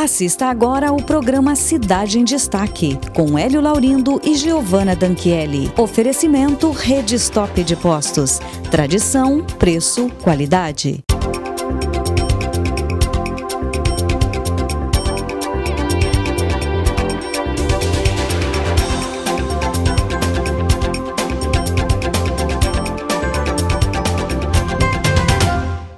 Assista agora ao programa Cidade em Destaque, com Hélio Laurindo e Giovana Danchielli. Oferecimento Rede Stop de Postos. Tradição, preço, qualidade.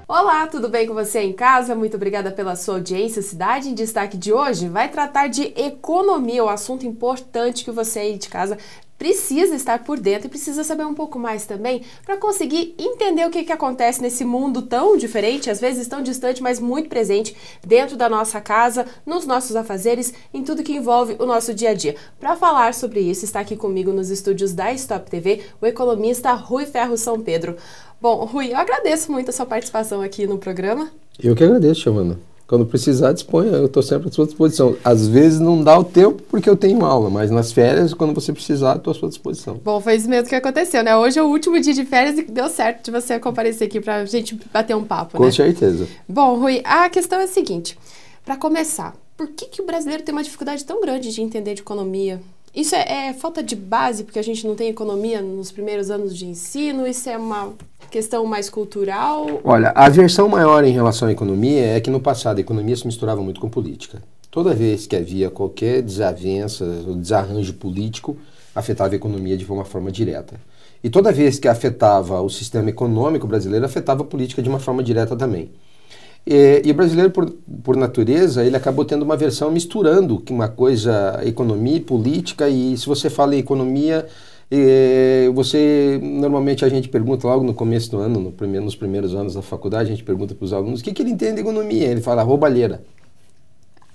Olá, tudo bem com você em casa? Muito obrigada pela sua audiência. Cidade em Destaque de hoje vai tratar de economia, um assunto importante que você aí de casa precisa estar por dentro e precisa saber um pouco mais também para conseguir entender o que acontece nesse mundo tão diferente, às vezes tão distante, mas muito presente dentro da nossa casa, nos nossos afazeres, em tudo que envolve o nosso dia a dia. Para falar sobre isso, está aqui comigo nos estúdios da Stop TV o economista Rui Ferro São Pedro. Bom, Rui, eu agradeço muito a sua participação aqui no programa. Eu que agradeço, Giovana. Quando precisar, disponha, eu estou sempre à sua disposição. Às vezes não dá o tempo porque eu tenho aula, mas nas férias, quando você precisar, estou à sua disposição. Bom, foi isso mesmo que aconteceu, né? Hoje é o último dia de férias e deu certo de você comparecer aqui para a gente bater um papo, né? Com certeza. Bom, Rui, a questão é a seguinte, para começar, por que o brasileiro tem uma dificuldade tão grande de entender de economia? Isso é falta de base, porque a gente não tem economia nos primeiros anos de ensino? Isso é uma questão mais cultural? Olha, a aversão maior em relação à economia é que no passado a economia se misturava muito com política. Toda vez que havia qualquer desavença ou desarranjo político, afetava a economia de uma forma direta. E toda vez que afetava o sistema econômico brasileiro, afetava a política de uma forma direta também. E o brasileiro, por natureza, ele acabou tendo uma versão misturando uma coisa, economia e política, e se você fala em economia, normalmente a gente pergunta logo no começo do ano, nos primeiros anos da faculdade, a gente pergunta para os alunos o que ele entende de economia. Ele fala roubalheira.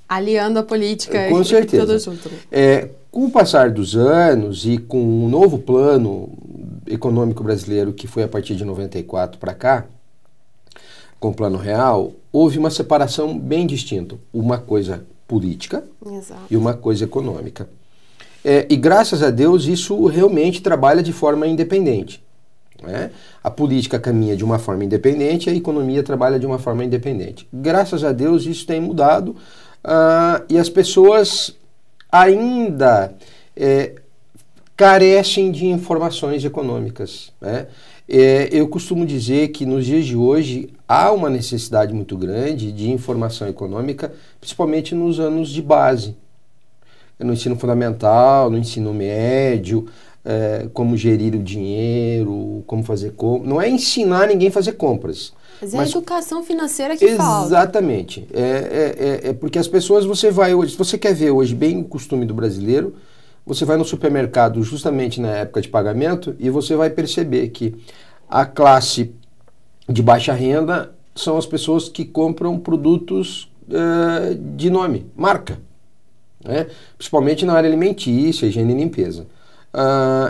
Aliando a política com certeza. Tudo junto. Né? Com o passar dos anos e com um novo plano econômico brasileiro, que foi a partir de 94 para cá, com o Plano Real, houve uma separação bem distinta. Uma coisa política Exato. E uma coisa econômica. E graças a Deus isso realmente trabalha de forma independente. Né? A política caminha de uma forma independente, a economia trabalha de uma forma independente. Graças a Deus isso tem mudado e as pessoas ainda carecem de informações econômicas. Né? Eu costumo dizer que nos dias de hoje há uma necessidade muito grande de informação econômica, principalmente nos anos de base. No ensino fundamental, no ensino médio, como gerir o dinheiro, como fazer compras. Não é ensinar ninguém a fazer compras. Mas é a educação financeira que falta. Exatamente. Porque as pessoas, você vai hoje, se você quer ver hoje bem o costume do brasileiro, você vai no supermercado justamente na época de pagamento e você vai perceber que a classe de baixa renda são as pessoas que compram produtos de nome, marca. Né? Principalmente na área alimentícia, higiene e limpeza.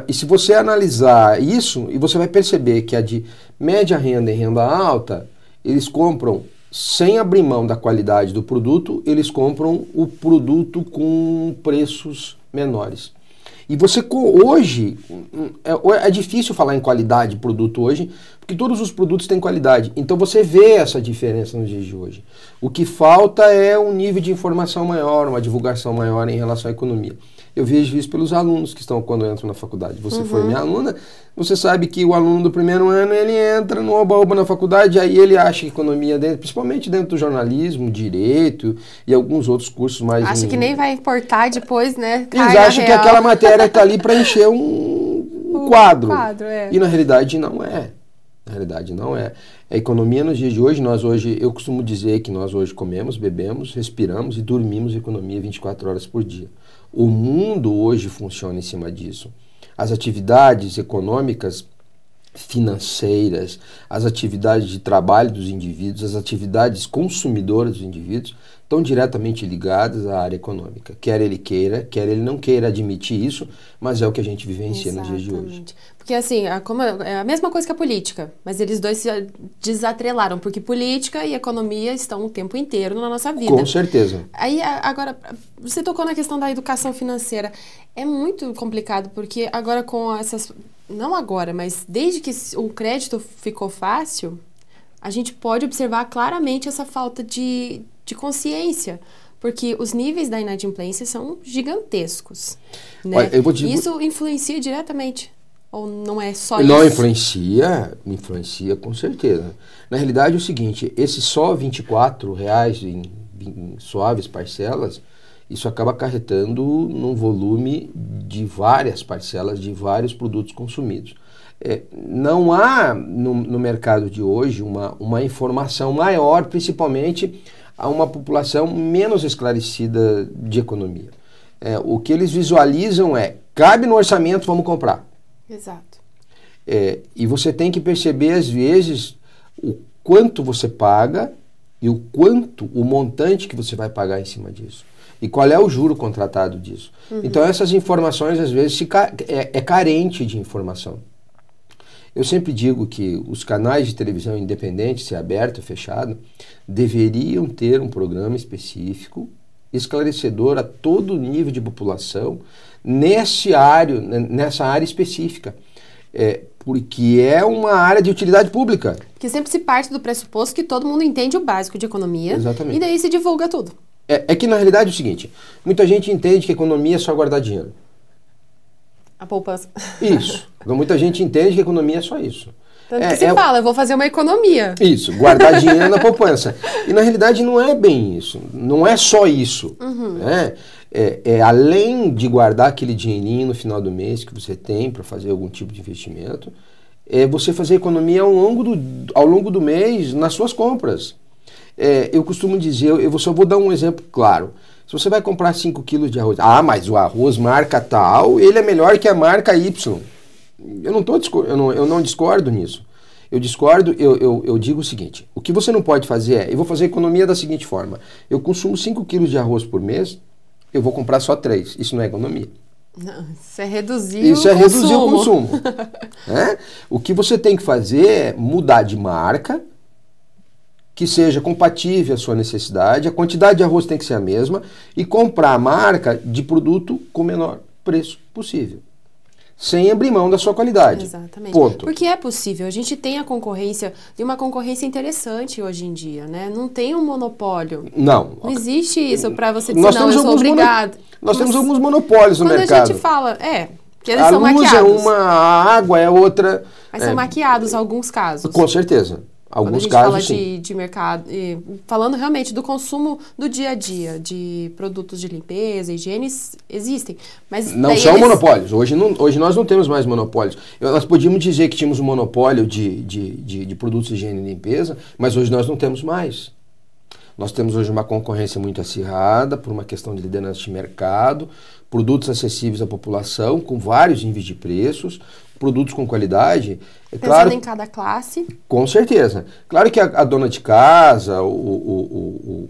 E se você analisar isso, e você vai perceber que a de média renda e renda alta, eles compram, sem abrir mão da qualidade do produto, eles compram o produto com preços menores. E você hoje, é difícil falar em qualidade de produto hoje, porque todos os produtos têm qualidade. Então você vê essa diferença nos dias de hoje. O que falta é um nível de informação maior, uma divulgação maior em relação à economia. Eu vejo isso pelos alunos que estão quando entram na faculdade. Você foi minha aluna, você sabe que o aluno do primeiro ano, ele entra no oba-oba na faculdade, aí ele acha que economia, principalmente dentro do jornalismo, direito e alguns outros cursos mais... Acha que nem vai importar depois, né? Eles acham que aquela matéria está ali para encher um quadro. E na realidade não é. Na realidade não é. A economia nos dias de hoje, eu costumo dizer que nós hoje comemos, bebemos, respiramos e dormimos economia 24 horas por dia. O mundo hoje funciona em cima disso. As atividades econômicas, financeiras, as atividades de trabalho dos indivíduos, as atividades consumidoras dos indivíduos estão diretamente ligadas à área econômica. Quer ele queira, quer ele não queira admitir isso, mas é o que a gente vivencia nos dias de hoje. Porque assim, é a mesma coisa que a política, mas eles dois se desatrelaram, porque política e economia estão o tempo inteiro na nossa vida. Com certeza. Aí, agora, você tocou na questão da educação financeira. É muito complicado, porque agora com essas... Não agora, mas desde que o crédito ficou fácil, a gente pode observar claramente essa falta de consciência. porque os níveis da inadimplência são gigantescos, né? Olha, Isso influencia diretamente, ou não é só não isso? influencia com certeza. Na realidade é o seguinte, esse só R$24 em suaves parcelas, isso acaba acarretando num volume de várias parcelas, de vários produtos consumidos. Não há no mercado de hoje uma informação maior, principalmente a uma população menos esclarecida de economia. O que eles visualizam cabe no orçamento, vamos comprar. Exato. E você tem que perceber, às vezes, o quanto você paga e o montante que você vai pagar em cima disso. E qual é o juro contratado disso. Então essas informações, às vezes, é carente de informação. Eu sempre digo que os canais de televisão independentes, se é aberto ou fechado, deveriam ter um programa específico, esclarecedor a todo nível de população, nessa área específica. Porque é uma área de utilidade pública. Porque sempre se parte do pressuposto que todo mundo entende o básico de economia. Exatamente. E daí se divulga tudo. É que na realidade é o seguinte, muita gente entende que economia é só guardar dinheiro. A poupança. Isso. Muita gente entende que economia é só isso. Tanto que se fala, eu vou fazer uma economia. Isso, guardar dinheiro na poupança. E na realidade não é bem isso, não é só isso. Né? Além de guardar aquele dinheirinho no final do mês que você tem para fazer algum tipo de investimento, você fazer economia ao longo do mês nas suas compras. Eu costumo dizer, eu só vou dar um exemplo claro. Se você vai comprar 5 quilos de arroz, mas o arroz marca tal, ele é melhor que a marca Y. Eu não discordo nisso. Eu discordo, eu digo o seguinte, o que você não pode fazer eu vou fazer economia da seguinte forma, eu consumo 5 quilos de arroz por mês, eu vou comprar só 3, isso não é economia. Não, isso é reduzir o consumo. O que você tem que fazer é mudar de marca, que seja compatível à sua necessidade, a quantidade de arroz tem que ser a mesma, e comprar a marca de produto com o menor preço possível. Sem abrir mão da sua qualidade. Exatamente. Ponto. Porque é possível. A gente tem a concorrência, tem uma concorrência interessante hoje em dia, né? Não tem um monopólio. Não. Não existe isso para você dizer, não, eu sou obrigado. Nós temos alguns monopólios no mercado. Quando a gente fala, que eles são maquiados. A luz é uma, a água é outra. Mas são maquiados em alguns casos. Com certeza. Alguns casos, fala de mercado, falando realmente do consumo do dia a dia, de produtos de limpeza, higiene, existem. Mas não são monopólios. Hoje nós não temos mais monopólios. Nós podíamos dizer que tínhamos um monopólio de produtos de higiene e limpeza, mas hoje nós não temos mais. Nós temos hoje uma concorrência muito acirrada por uma questão de liderança de mercado, produtos acessíveis à população, com vários níveis de preços, produtos com qualidade. Pensando em cada classe. Com certeza. Claro que a dona de casa, o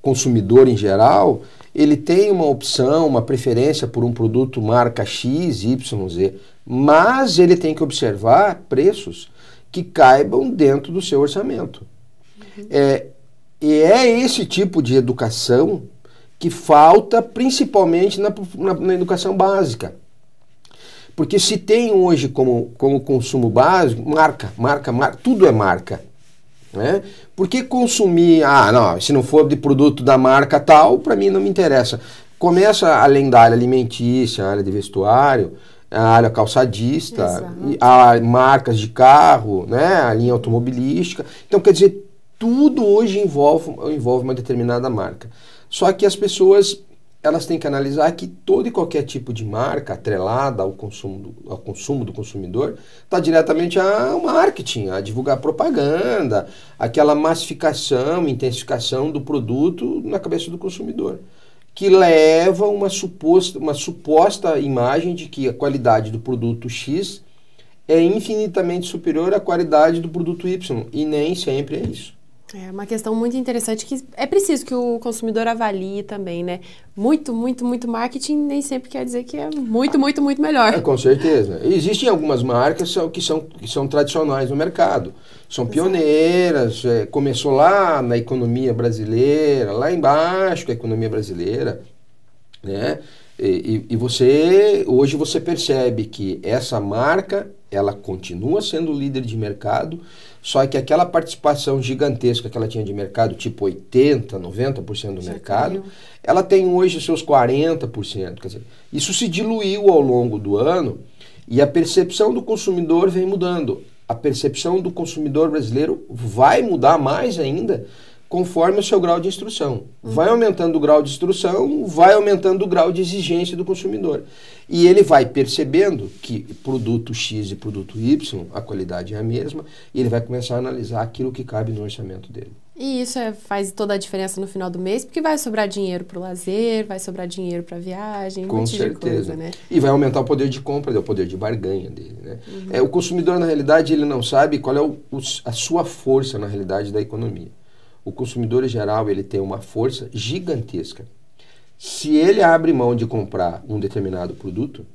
consumidor em geral, ele tem uma opção, uma preferência por um produto marca X, Y, Z, mas ele tem que observar preços que caibam dentro do seu orçamento. E é esse tipo de educação que falta principalmente na educação básica. Porque se tem hoje como consumo básico, marca, tudo é marca. Né? Por que consumir, não, se não for de produto da marca tal, para mim não me interessa. Começa além da área alimentícia, a área de vestuário, a área calçadista, a marcas de carro, né? A linha automobilística. Então, quer dizer, tudo hoje envolve uma determinada marca. Só que as pessoas, elas têm que analisar que todo e qualquer tipo de marca atrelada ao consumo do consumidor está diretamente ao marketing, a divulgar propaganda, aquela massificação, intensificação do produto na cabeça do consumidor, que leva uma suposta imagem de que a qualidade do produto X é infinitamente superior à qualidade do produto Y, e nem sempre é isso. É uma questão muito interessante que é preciso que o consumidor avalie também, né? Muito marketing nem sempre quer dizer que é muito melhor. Com certeza. Existem algumas marcas que são tradicionais no mercado. São pioneiras, começou lá na economia brasileira, lá embaixo com a economia brasileira, né? E hoje você percebe que essa marca, ela continua sendo líder de mercado, só que aquela participação gigantesca que ela tinha de mercado, tipo 80%, 90% do mercado, ela tem hoje seus 40%. Quer dizer, isso se diluiu ao longo do ano e a percepção do consumidor vem mudando. A percepção do consumidor brasileiro vai mudar mais ainda conforme o seu grau de instrução. Vai aumentando o grau de instrução, vai aumentando o grau de exigência do consumidor. E ele vai percebendo que produto X e produto Y, a qualidade é a mesma, e ele vai começar a analisar aquilo que cabe no orçamento dele. E isso faz toda a diferença no final do mês, porque vai sobrar dinheiro para o lazer, vai sobrar dinheiro para viagem, com certeza. De coisa, né? E vai aumentar o poder de compra, o poder de barganha dele, né? O consumidor, na realidade, ele não sabe qual é a sua força, na realidade, da economia. O consumidor, em geral, ele tem uma força gigantesca. Se ele abre mão de comprar um determinado produto,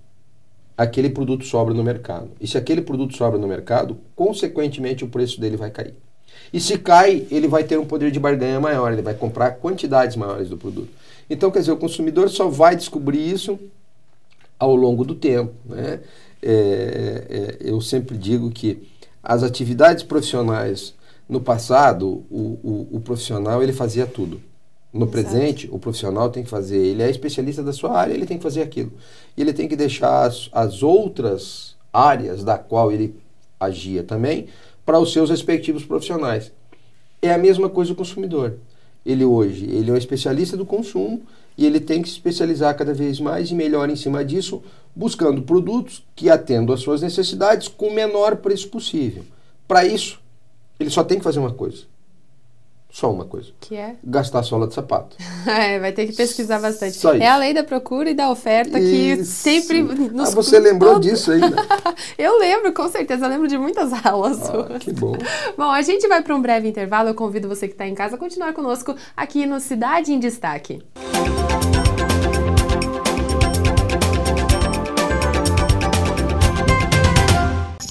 aquele produto sobra no mercado. E se aquele produto sobra no mercado, consequentemente, o preço dele vai cair. E se cai, ele vai ter um poder de barganha maior, ele vai comprar quantidades maiores do produto. Então, quer dizer, o consumidor só vai descobrir isso ao longo do tempo, né? Eu sempre digo que as atividades profissionais, no passado, o profissional ele fazia tudo. No presente, o profissional tem que fazer, ele é especialista da sua área, ele tem que fazer aquilo. E ele tem que deixar as outras áreas da qual ele agia também para os seus respectivos profissionais. É a mesma coisa o consumidor. Ele hoje, ele é um especialista do consumo e ele tem que se especializar cada vez mais e melhor em cima disso, buscando produtos que atendam às suas necessidades com o menor preço possível. Para isso, ele só tem que fazer uma coisa. Só uma coisa. Que é? Gastar sola de sapato. Vai ter que pesquisar bastante. Só isso. É a lei da procura e da oferta que sempre nos... você lembrou disso ainda? Eu lembro, com certeza. Eu lembro de muitas aulas. Que bom. Bom, a gente vai para um breve intervalo. Eu convido você que está em casa a continuar conosco aqui no Cidade em Destaque.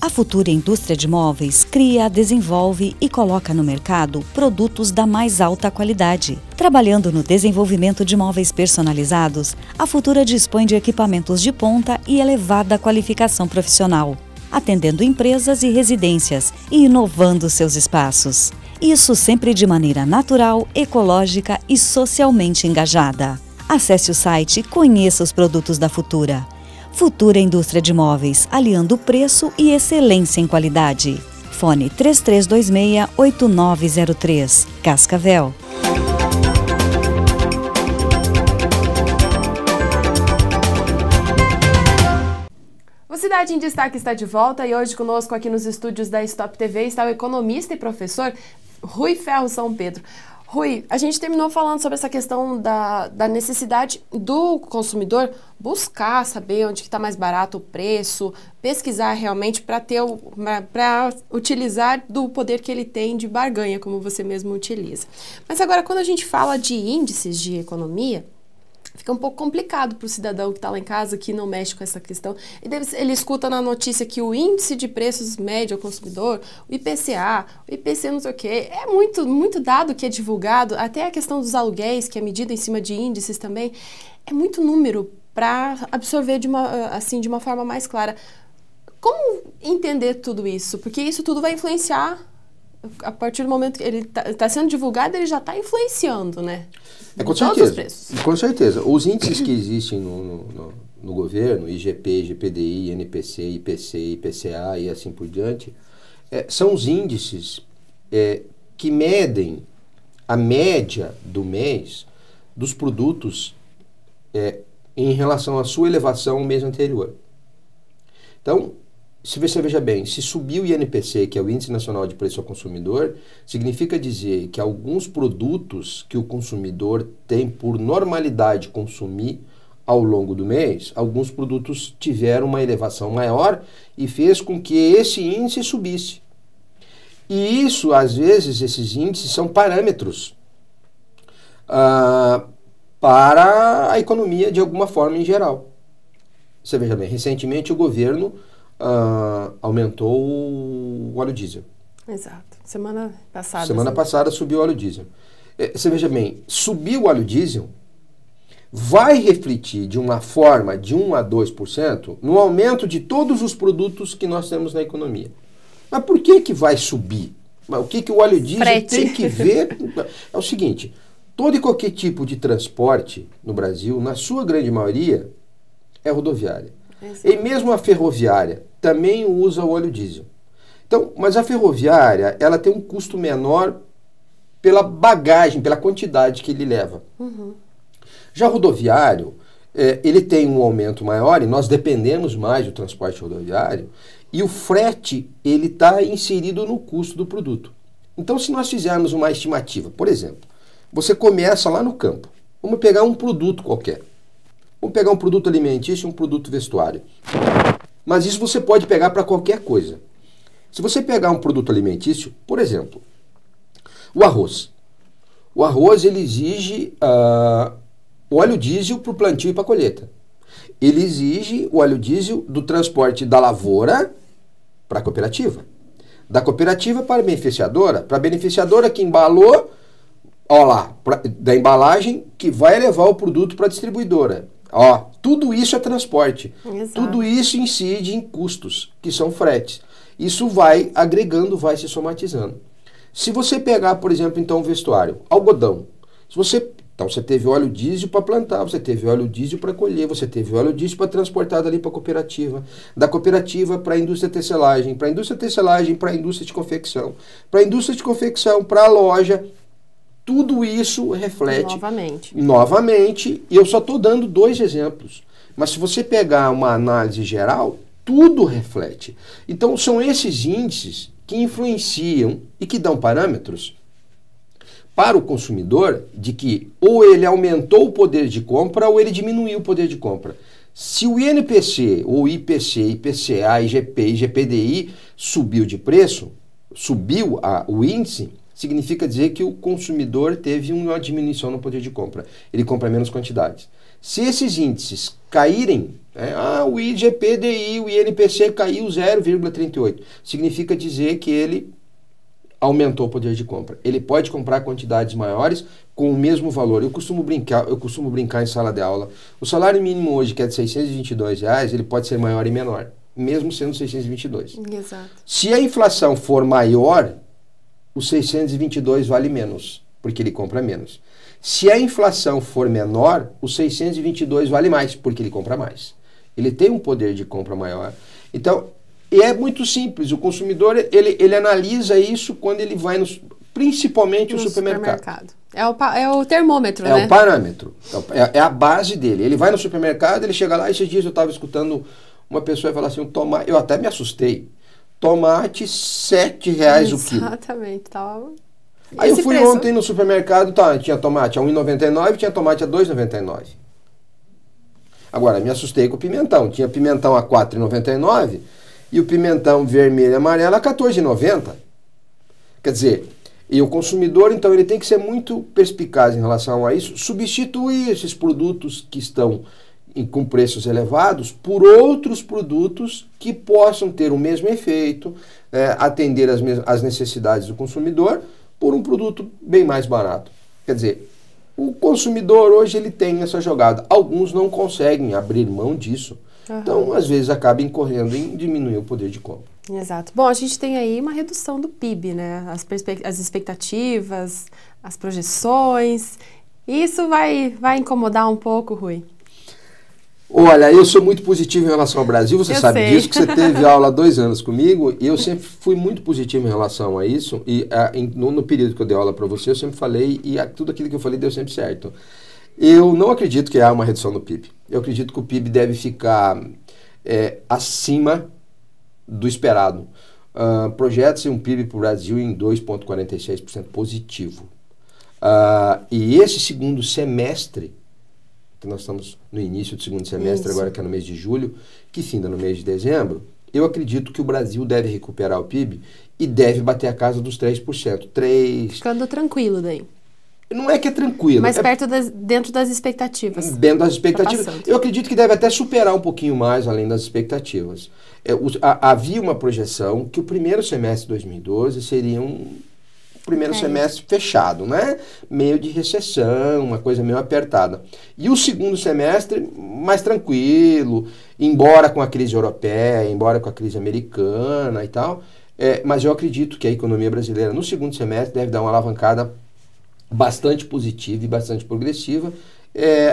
A Futura Indústria de Móveis cria, desenvolve e coloca no mercado produtos da mais alta qualidade. Trabalhando no desenvolvimento de móveis personalizados, a Futura dispõe de equipamentos de ponta e elevada qualificação profissional, atendendo empresas e residências e inovando seus espaços. Isso sempre de maneira natural, ecológica e socialmente engajada. Acesse o site e conheça os produtos da Futura. Futura Indústria de Móveis, aliando preço e excelência em qualidade. Fone 3326-8903, Cascavel. O Cidade em Destaque está de volta e hoje conosco aqui nos estúdios da Stop TV está o economista e professor Rui Ferro São Pedro. Rui, a gente terminou falando sobre essa questão da necessidade do consumidor buscar saber onde está mais barato o preço, pesquisar realmente para utilizar do poder que ele tem de barganha, como você mesmo utiliza. Mas agora, quando a gente fala de índices de economia, fica um pouco complicado para o cidadão que está lá em casa, que não mexe com essa questão. Ele escuta na notícia que o índice de preços médio ao consumidor, o IPCA, o IPC não sei o quê, é muito dado que é divulgado, até a questão dos aluguéis, que é medida em cima de índices também, é muito número para absorver de uma forma mais clara. Como entender tudo isso? Porque isso tudo vai influenciar, a partir do momento que ele está sendo divulgado, ele já está influenciando, né? Com certeza. Com certeza. Os índices que existem no governo, IGP, IGPDI, NPC, IPC, IPCA e assim por diante, são os índices que medem a média do mês dos produtos em relação à sua elevação no mês anterior. Então, se você veja bem, se subiu o INPC, que é o Índice Nacional de Preço ao Consumidor, significa dizer que alguns produtos que o consumidor tem por normalidade consumir ao longo do mês, alguns produtos tiveram uma elevação maior e fez com que esse índice subisse. E isso, às vezes, esses índices são parâmetros para a economia de alguma forma em geral. Você veja bem, recentemente o governo aumentou o óleo diesel. Exato. Semana passada. Semana passada subiu o óleo diesel. Você veja bem, subiu o óleo diesel vai refletir de uma forma de 1 a 2% no aumento de todos os produtos que nós temos na economia. Mas por que vai subir? O que o óleo diesel tem que ver? É o seguinte, todo e qualquer tipo de transporte no Brasil, na sua grande maioria, é rodoviária. Exato. E mesmo a ferroviária também usa o óleo diesel. Então, mas a ferroviária, ela tem um custo menor pela bagagem, pela quantidade que ele leva. Uhum. Já o rodoviário, ele tem um aumento maior e nós dependemos mais do transporte rodoviário e o frete, ele está inserido no custo do produto. Então, se nós fizermos uma estimativa, por exemplo, você começa lá no campo, vamos pegar um produto qualquer. Vamos pegar um produto alimentício e um produto vestuário. Mas isso você pode pegar para qualquer coisa. Se você pegar um produto alimentício, por exemplo, o arroz. O arroz, ele exige o óleo diesel para o plantio e para a colheita. Ele exige o óleo diesel do transporte da lavoura para a cooperativa. Da cooperativa para a beneficiadora que embalou, ó lá, da embalagem que vai levar o produto para a distribuidora. Ó, tudo isso é transporte. Exato. Tudo isso incide em custos, que são fretes. Isso vai agregando, vai se somatizando. Se você pegar, por exemplo, então, o vestuário, algodão. Então você teve óleo diesel para plantar, você teve óleo diesel para colher, você teve óleo diesel para transportar dali para a cooperativa, da cooperativa para a indústria tecelagem, para a indústria tecelagem para a indústria de confecção, para a indústria de confecção para a loja. Tudo isso reflete novamente, e eu só estou dando 2 exemplos. Mas se você pegar uma análise geral, tudo reflete. Então são esses índices que influenciam e que dão parâmetros para o consumidor de que ou ele aumentou o poder de compra ou ele diminuiu o poder de compra. Se o INPC, ou IPC, IPCA, IGP, IGPDI subiu de preço, subiu o índice, significa dizer que o consumidor teve uma diminuição no poder de compra. Ele compra menos quantidades. Se esses índices caírem, o IGPDI, o INPC caiu 0,38, significa dizer que ele aumentou o poder de compra. Ele pode comprar quantidades maiores com o mesmo valor. Eu costumo brincar em sala de aula. O salário mínimo hoje, que é de R$622, ele pode ser maior e menor, mesmo sendo 622. Exato. Se a inflação for maior, o 622 vale menos, porque ele compra menos. Se a inflação for menor, o 622 vale mais, porque ele compra mais. Ele tem um poder de compra maior. Então, é muito simples. O consumidor, ele analisa isso quando ele vai, principalmente no supermercado. É o termômetro, né? É o parâmetro. É a base dele. Ele vai no supermercado, ele chega lá, esses dias eu estava escutando uma pessoa falar assim, eu até me assustei. Tomate, R$7 o quilo. Exatamente. Aí eu fui ontem no supermercado, tinha tomate a R$1,99, tinha tomate a R$2,99. Agora, me assustei com o pimentão. Tinha pimentão a R$4,99 e o pimentão vermelho e amarelo a R$14,90. Quer dizer, e o consumidor, então, ele tem que ser muito perspicaz em relação a isso, substituir esses produtos que estão com preços elevados por outros produtos que possam ter o mesmo efeito, atender às necessidades do consumidor por um produto bem mais barato. Quer dizer, o consumidor hoje ele tem essa jogada. Alguns não conseguem abrir mão disso. Uhum. Então, às vezes, acaba incorrendo em diminuir o poder de compra. Exato. Bom, a gente tem aí uma redução do PIB, né? As expectativas, as projeções. Isso vai incomodar um pouco, Rui? Olha, eu sou muito positivo em relação ao Brasil, você sabe disso, que você teve aula há 2 anos comigo, e eu sempre fui muito positivo em relação a isso, e no período que eu dei aula para você, eu sempre falei, e tudo aquilo que eu falei deu sempre certo. Eu não acredito que há uma redução do PIB. Eu acredito que o PIB deve ficar acima do esperado. Projeta-se um PIB para o Brasil em 2,46% positivo. E esse segundo semestre, que nós estamos no início do segundo semestre, agora que é no mês de julho, que finda no mês de dezembro, eu acredito que o Brasil deve recuperar o PIB e deve bater a casa dos 3%. Ficando tranquilo daí. Não é que é tranquilo. Mas dentro das expectativas. Dentro das expectativas. Eu acredito que deve até superar um pouquinho mais além das expectativas. Havia uma projeção que o primeiro semestre de 2012 seria primeiro semestre fechado, né? Meio de recessão, uma coisa meio apertada. E o segundo semestre mais tranquilo, embora com a crise europeia, embora com a crise americana e tal. Mas eu acredito que a economia brasileira no segundo semestre deve dar uma alavancada bastante positiva e bastante progressiva.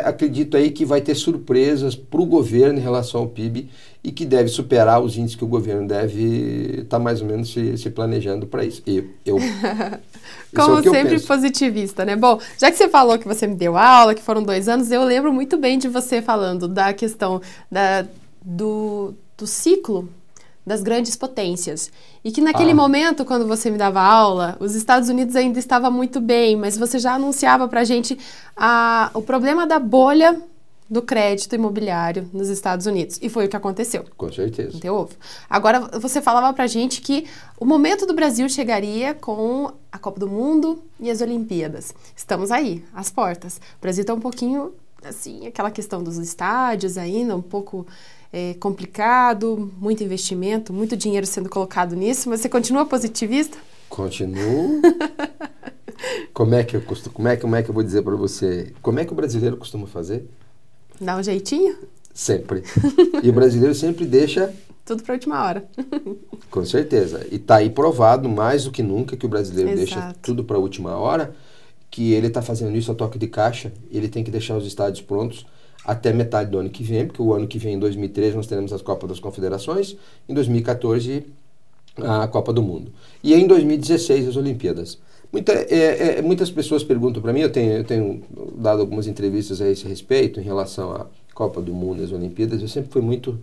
Acredito aí que vai ter surpresas para o governo em relação ao PIB e que deve superar os índices que o governo deve estar mais ou menos se planejando para isso. Como sempre, positivista, né? Bom, já que você falou que você me deu aula, que foram 2 anos, eu lembro muito bem de você falando da questão do ciclo das grandes potências. E que naquele momento, quando você me dava aula, os Estados Unidos ainda estava muito bem, mas você já anunciava pra gente o problema da bolha do crédito imobiliário nos Estados Unidos. E foi o que aconteceu. Com certeza. Entendeu? Agora, você falava pra gente que o momento do Brasil chegaria com a Copa do Mundo e as Olimpíadas. Estamos aí, às portas. O Brasil está um pouquinho, assim, aquela questão dos estádios ainda, um pouco complicado, muito investimento, muito dinheiro sendo colocado nisso, mas você continua positivista? Continuo. Como é que eu vou dizer para você? Como é que o brasileiro costuma fazer? Dá um jeitinho? Sempre. E o brasileiro sempre deixa tudo para a última hora. Com certeza. E está aí provado mais do que nunca que o brasileiro deixa tudo para a última hora, que ele está fazendo isso a toque de caixa, ele tem que deixar os estádios prontos até metade do ano que vem, porque o ano que vem, em 2013, nós teremos as Copas das Confederações, em 2014, a Copa do Mundo. E em 2016, as Olimpíadas. Muitas pessoas perguntam para mim, eu tenho dado algumas entrevistas a esse respeito, em relação à Copa do Mundo e as Olimpíadas, eu sempre fui muito,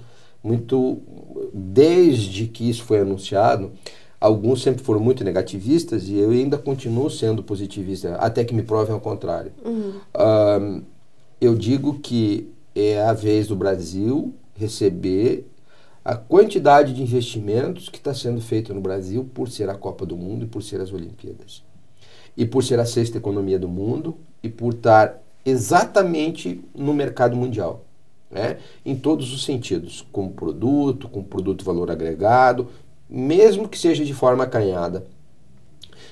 desde que isso foi anunciado, alguns sempre foram muito negativistas e eu ainda continuo sendo positivista, até que me provem ao contrário. Eu digo que é a vez do Brasil receber a quantidade de investimentos que está sendo feito no Brasil por ser a Copa do Mundo e por ser as Olimpíadas. E por ser a 6ª economia do mundo e por estar exatamente no mercado mundial, né? Em todos os sentidos, com produto valor agregado, mesmo que seja de forma acanhada.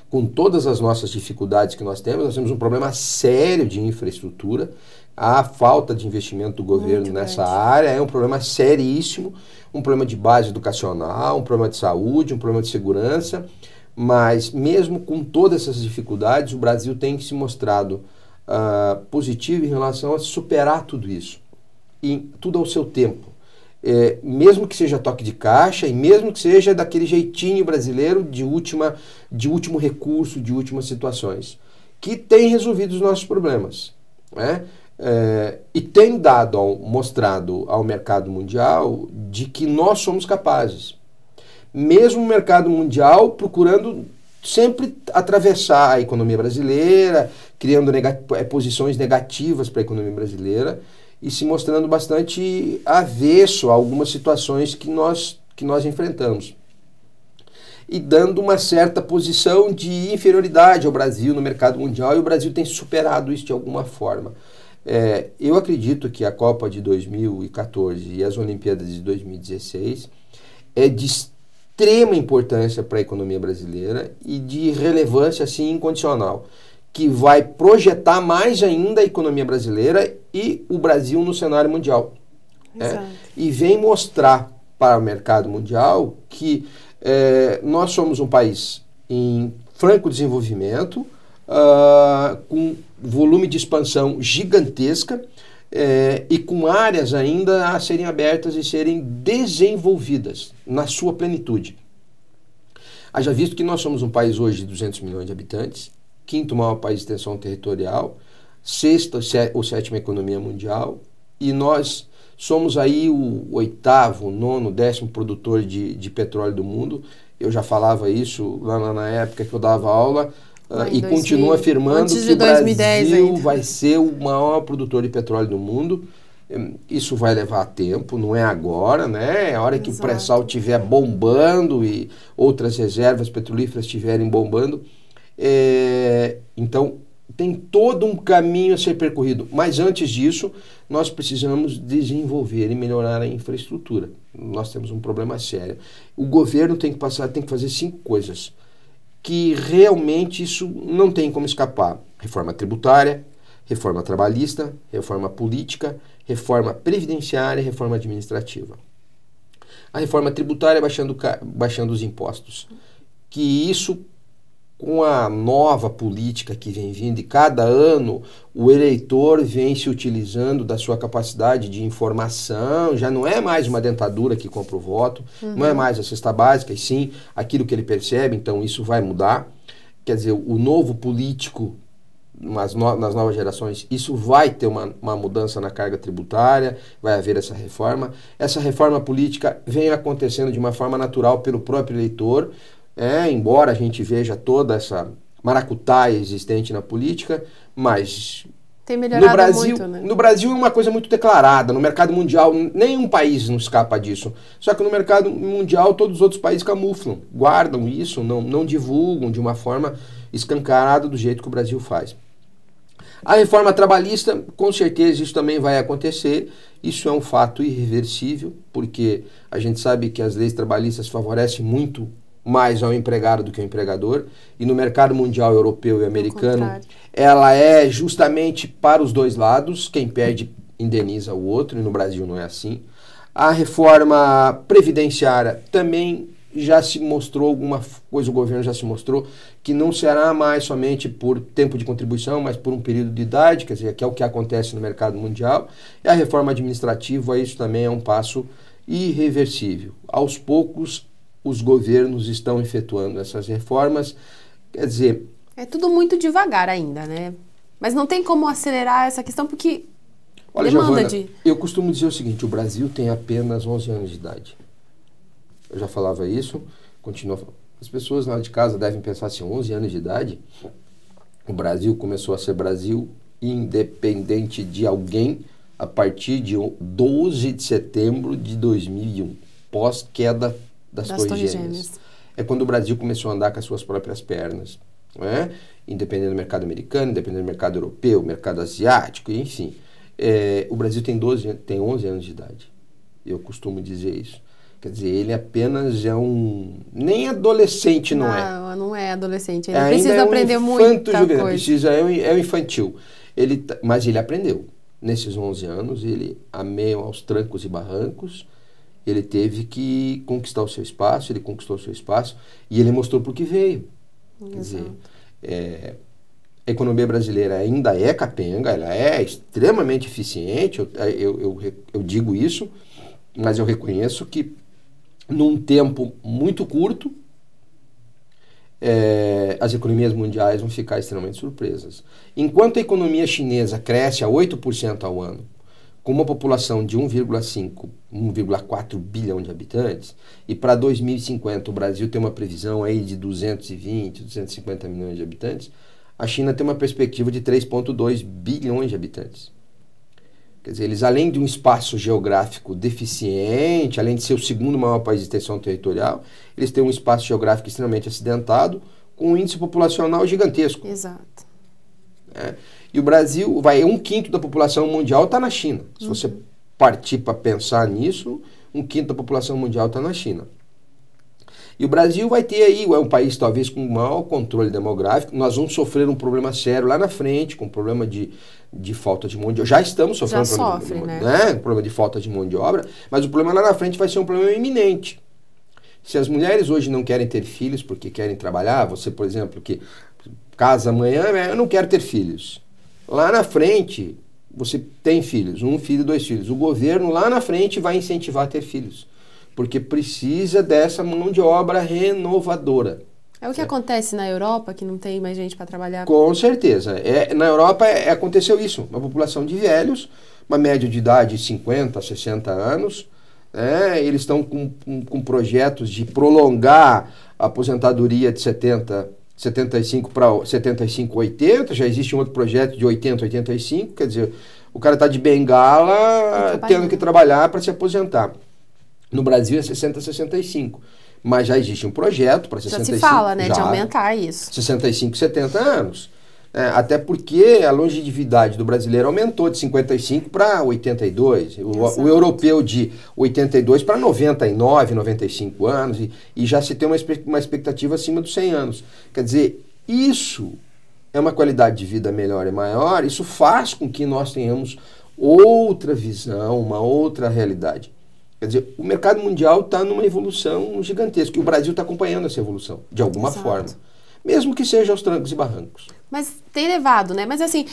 Com todas as nossas dificuldades que nós temos um problema sério de infraestrutura. A falta de investimento do governo nessa área é um problema seríssimo, um problema de base educacional, um problema de saúde, um problema de segurança, mas mesmo com todas essas dificuldades, o Brasil tem se mostrado positivo em relação a superar tudo isso, e tudo ao seu tempo. Mesmo que seja toque de caixa e mesmo que seja daquele jeitinho brasileiro de último recurso, de últimas situações, que tem resolvido os nossos problemas, né? E tem mostrado ao mercado mundial de que nós somos capazes. Mesmo o mercado mundial procurando sempre atravessar a economia brasileira, criando posições negativas para a economia brasileira e se mostrando bastante avesso a algumas situações que nós enfrentamos. E dando uma certa posição de inferioridade ao Brasil no mercado mundial, e o Brasil tem superado isso de alguma forma. Eu acredito que a Copa de 2014 e as Olimpíadas de 2016 é de extrema importância para a economia brasileira e de relevância assim incondicional, que vai projetar mais ainda a economia brasileira e o Brasil no cenário mundial. E vem mostrar para o mercado mundial que nós somos um país em franco desenvolvimento, com volume de expansão gigantesca e com áreas ainda a serem abertas e serem desenvolvidas na sua plenitude. Haja visto que nós somos um país hoje de 200 milhões de habitantes, 5º maior país de extensão territorial, 6ª ou 7ª economia mundial, e nós somos aí o 8º, 9º, 10º produtor de petróleo do mundo. Eu já falava isso lá na época que eu dava aula, e continuo afirmando que o Brasil vai ser o maior produtor de petróleo do mundo. Isso vai levar tempo, não é agora, né? É a hora que o pré-sal estiver bombando e outras reservas petrolíferas estiverem bombando. Então, tem todo um caminho a ser percorrido. Mas antes disso, nós precisamos desenvolver e melhorar a infraestrutura. Nós temos um problema sério. O governo tem que fazer 5 coisas. que realmente isso não tem como escapar. Reforma tributária, reforma trabalhista, reforma política, reforma previdenciária e reforma administrativa. A reforma tributária baixando os impostos. Que isso, com a nova política que vem vindo, e cada ano o eleitor vem se utilizando da sua capacidade de informação, já não é mais uma dentadura que compra o voto, não é mais a cesta básica, e sim aquilo que ele percebe, então isso vai mudar. Quer dizer, o novo político, nas novas gerações, isso vai ter uma mudança na carga tributária, vai haver essa reforma. Essa reforma política vem acontecendo de uma forma natural pelo próprio eleitor, embora a gente veja toda essa maracutaia existente na política, mas tem melhorado muito, né? No Brasil é uma coisa muito declarada, no mercado mundial nenhum país não escapa disso, só que no mercado mundial todos os outros países camuflam, guardam isso, não divulgam de uma forma escancarada do jeito que o Brasil faz. A reforma trabalhista, com certeza isso também vai acontecer, isso é um fato irreversível, porque a gente sabe que as leis trabalhistas favorecem muito mais ao empregado do que ao empregador, e no mercado mundial europeu e americano, ela é justamente para os dois lados, quem perde indeniza o outro, e no Brasil não é assim. A reforma previdenciária também já se mostrou alguma coisa, o governo já se mostrou que não será mais somente por tempo de contribuição, mas por um período de idade, quer dizer, que é o que acontece no mercado mundial. E a reforma administrativa, isso também é um passo irreversível. Aos poucos, os governos estão efetuando essas reformas, quer dizer... É tudo muito devagar ainda, né? Mas não tem como acelerar essa questão porque olha, demanda Giovana, eu costumo dizer o seguinte, o Brasil tem apenas 11 anos de idade. Eu já falava isso, continuo falando. As pessoas lá de casa devem pensar assim, 11 anos de idade, o Brasil começou a ser Brasil independente de alguém a partir de 12 de setembro de 2001, pós-queda das Torres Gêmeas. É quando o Brasil começou a andar com as suas próprias pernas, não é? Independente do mercado americano, independente do mercado europeu, mercado asiático, enfim. O Brasil tem 11 anos de idade. Eu costumo dizer isso. Quer dizer, ele apenas é nem adolescente não é. Não é adolescente, ele precisa aprender muita coisa. É um infantil. Mas ele aprendeu. Nesses 11 anos, ele, a meio aos trancos e barrancos, ele teve que conquistar o seu espaço, ele conquistou o seu espaço e ele mostrou por que veio. Quer dizer, a economia brasileira ainda é capenga, ela é extremamente eficiente, eu digo isso, mas eu reconheço que num tempo muito curto, as economias mundiais vão ficar extremamente surpresas. Enquanto a economia chinesa cresce a 8% ao ano, com uma população de 1,5, 1,4 bilhão de habitantes, e para 2050 o Brasil tem uma previsão aí de 220, 250 milhões de habitantes, a China tem uma perspectiva de 3,2 bilhões de habitantes. Quer dizer, eles além de um espaço geográfico deficiente, além de ser o segundo maior país de extensão territorial, eles têm um espaço geográfico extremamente acidentado, com um índice populacional gigantesco. Exato. E o Brasil, 1/5 da população mundial está na China. Se você partir para pensar nisso, 1/5 da população mundial está na China. E o Brasil vai ter aí, é um país talvez com maior controle demográfico, nós vamos sofrer um problema sério lá na frente, com problema de falta de mão de obra. Já estamos sofrendo problema de falta de mão de obra, mas o problema lá na frente vai ser um problema iminente. Se as mulheres hoje não querem ter filhos porque querem trabalhar, você, por exemplo, que casa amanhã, eu não quero ter filhos. Lá na frente, você tem filhos, 1 filho, 2 filhos. O governo lá na frente vai incentivar a ter filhos, porque precisa dessa mão de obra renovadora. É o que acontece na Europa, que não tem mais gente para trabalhar? Com certeza. Na Europa aconteceu isso, uma população de velhos, uma média de idade de 50, 60 anos, eles estão com projetos de prolongar a aposentadoria de 75 para 75, 80, já existe um outro projeto de 80, 85, quer dizer, o cara está de bengala tendo que trabalhar para se aposentar. No Brasil é 60, 65, mas já existe um projeto para 65. Já se fala, né, de aumentar isso. 65, 70 anos. Até porque a longevidade do brasileiro aumentou de 55 para 82, o europeu de 82 para 99, 95 anos, e já se tem uma expectativa acima dos 100 anos. Quer dizer, isso é uma qualidade de vida melhor e maior, isso faz com que nós tenhamos outra visão, uma outra realidade. Quer dizer, o mercado mundial está numa evolução gigantesca, e o Brasil está acompanhando essa evolução, de alguma forma. Mesmo que seja aos trancos e barrancos. Mas tem levado, né? Mas assim,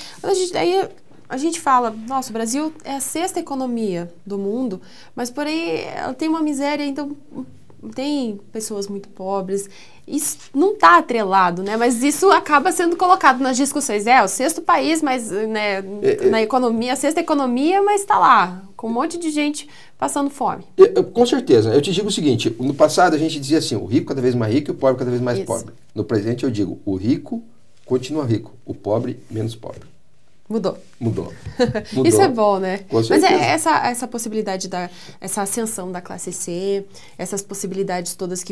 a gente fala, nossa, o Brasil é a 6ª economia do mundo, mas porém ela tem uma miséria, então tem pessoas muito pobres. Isso não está atrelado, né? Mas isso acaba sendo colocado nas discussões. É o 6º país, mas né, na economia, a 6ª economia, mas está lá, com um monte de gente passando fome. Com certeza. Eu te digo o seguinte, no passado a gente dizia assim, o rico cada vez mais rico e o pobre cada vez mais pobre. No presente eu digo, o rico continua rico, o pobre menos pobre. Mudou. Isso é bom, né? Com certeza. Mas essa possibilidade, essa ascensão da classe C, essas possibilidades todas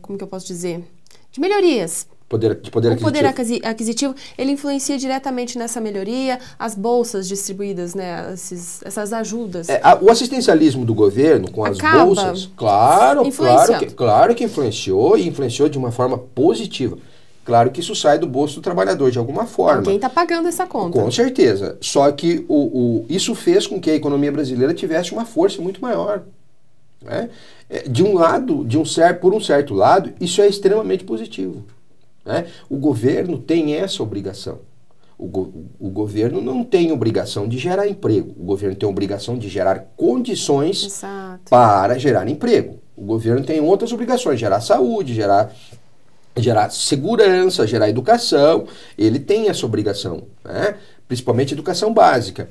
como que eu posso dizer? De melhorias. De poder aquisitivo. O poder aquisitivo, ele influencia diretamente nessa melhoria, as bolsas distribuídas, né? Essas ajudas. O assistencialismo do governo com as bolsas, claro que influenciou, e influenciou de uma forma positiva. Claro que isso sai do bolso do trabalhador de alguma forma. Alguém está pagando essa conta. Com certeza. Só que isso fez com que a economia brasileira tivesse uma força muito maior. Né? De um lado, por um certo lado, isso é extremamente positivo. Né? O governo tem essa obrigação. O governo não tem obrigação de gerar emprego. O governo tem a obrigação de gerar condições para gerar emprego. O governo tem outras obrigações, gerar saúde, gerar segurança, gerar educação. Ele tem essa obrigação, né? Principalmente educação básica.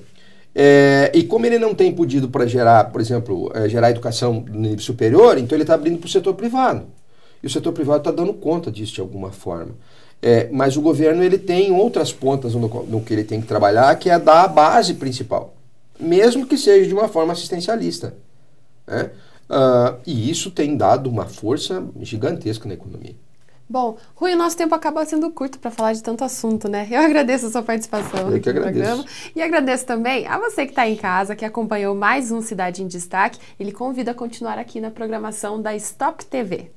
E como ele não tem podido para gerar, por exemplo, gerar educação no nível superior, então ele está abrindo para o setor privado. E o setor privado está dando conta disso de alguma forma. Mas o governo ele tem outras pontas no que ele tem que trabalhar, que é dar a base principal, mesmo que seja de uma forma assistencialista. Né? E isso tem dado uma força gigantesca na economia. Bom, Rui, o nosso tempo acaba sendo curto para falar de tanto assunto, né? Eu agradeço a sua participação aqui no programa. E agradeço também a você que está em casa, que acompanhou mais um Cidade em Destaque. Ele convida a continuar aqui na programação da Stop TV.